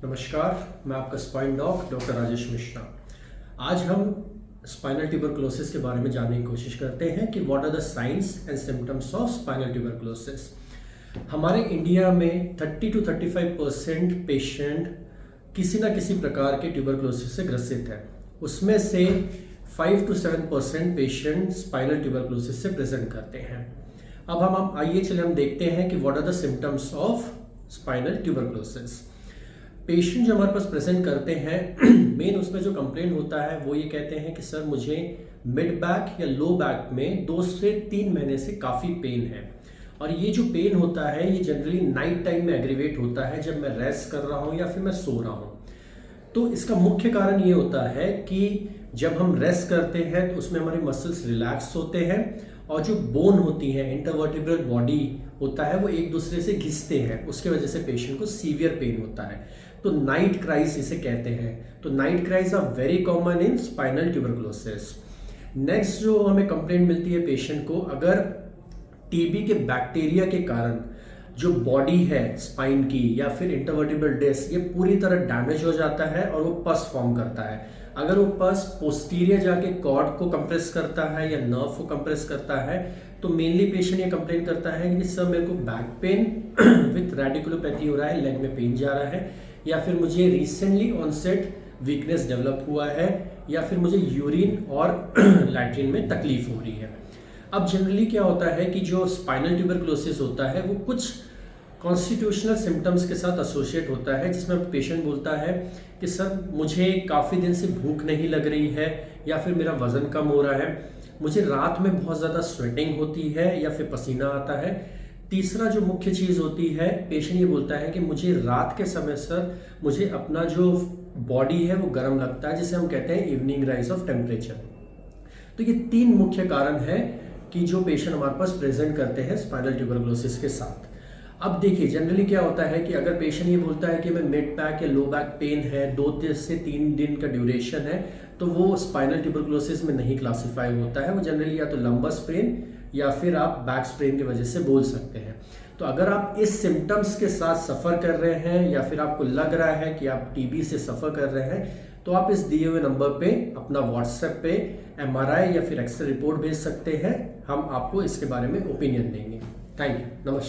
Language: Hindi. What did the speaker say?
नमस्कार, मैं आपका स्पाइन डॉक्टर राजेश मिश्रा। आज हम स्पाइनल ट्यूबरकुलोसिस के बारे में जानने की कोशिश करते हैं कि what are the science and symptoms of spinal tuberculosis. हमारे इंडिया में 30 to 35% पेशेंट किसी न किसी प्रकार के ट्यूबरकुलोसिस से ग्रसित है। उसमें से 5 to 7% पेशेंट स्पाइनल ट्यूबरकुलोसिस से प्रेजेंट करते हैं। अब हम आइए चलिए हम देखते हैं कि what are the symptoms of spinal tuberculosis. Patient जो हमारे पास प्रेजेंट करते हैं मेन उसमें जो कंप्लेंट होता है वो ये कहते हैं कि सर मुझे मिड बैक या लो बैक में 2 से 3 महीने से काफ़ी पेन है, और ये जो पेन होता है ये जनरली नाइट टाइम में एग्रीवेट होता है जब मैं रेस्ट कर रहा हूँ या फिर मैं सो रहा हूँ। तो इसका मुख्य कारण ये होता है कि जब हम रेस्ट करते हैं तो उसमें हमारे मसल्स रिलैक्स होते हैं और जो बोन होती है इंटरवर्टिब्रल बॉडी होता है वो एक दूसरे से घिसते हैं, उसके वजह से पेशेंट को सीवियर पेन होता है। तो नाइट क्राइज इसे कहते हैं। तो night cries are very common in spinal tuberculosis. Next जो हमें कंप्लेंट मिलती है पेशेंट को, अगर टीबी के बैक्टीरिया के कारण जो बॉडी है स्पाइन की या फिर इंटरवर्टिब्रल डिस्क ये पूरी तरह डैमेज हो जाता है और वो पस फॉर्म करता है। अगर वो पस पोस्टीरियर जाके कॉर्ड को कंप्रेस करता है या नर्व को कंप्रेस करता है तो मेनली पेशेंट ये कंप्लेन करता है कि सर मेरे को बैक पेन विथ रेडिकुलोपैथी हो रहा है, लेग में पेन जा रहा है, या फिर मुझे रिसेंटली ऑनसेट वीकनेस डेवलप हुआ है, या फिर मुझे यूरिन और लैट्रिन में तकलीफ हो रही है। अब जनरली क्या होता है कि जो स्पाइनल ट्यूबरकुलोसिस होता है वो कुछ कॉन्स्टिट्यूशनल सिम्टम्स के साथ एसोसिएट होता है, जिसमें पेशेंट बोलता है कि सर मुझे काफ़ी दिन से भूख नहीं लग रही है, या फिर मेरा वज़न कम हो रहा है, मुझे रात में बहुत ज़्यादा स्वेटिंग होती है या फिर पसीना आता है। तीसरा जो मुख्य चीज़ होती है, पेशेंट ये बोलता है कि मुझे रात के समय सर मुझे अपना जो बॉडी है वो गर्म लगता है, जिसे हम कहते हैं इवनिंग राइज ऑफ टेम्परेचर। तो ये 3 मुख्य कारण है कि जो पेशेंट हमारे पास प्रेजेंट करते हैं स्पाइनल ट्यूबरकुलोसिस के साथ। अब देखिए जनरली क्या होता है कि अगर पेशेंट ये बोलता है कि मैं मिड बैक या लो बैक पेन है, 2 से 3 दिन का ड्यूरेशन है, तो वो स्पाइनल ट्यूबरकुलोसिस में नहीं क्लासीफाई होता है। वो जनरली या तो लंबर स्प्रेन या फिर आप बैक स्प्रेन की वजह से बोल सकते हैं। तो अगर आप इस सिम्टम्स के साथ सफ़र कर रहे हैं या फिर आपको लग रहा है कि आप टीबी से सफ़र कर रहे हैं तो आप इस दिए हुए नंबर पे अपना व्हाट्सएप पे MRI या फिर एक्सरे रिपोर्ट भेज सकते हैं। हम आपको इसके बारे में ओपिनियन देंगे। Thank you. नमस्कार।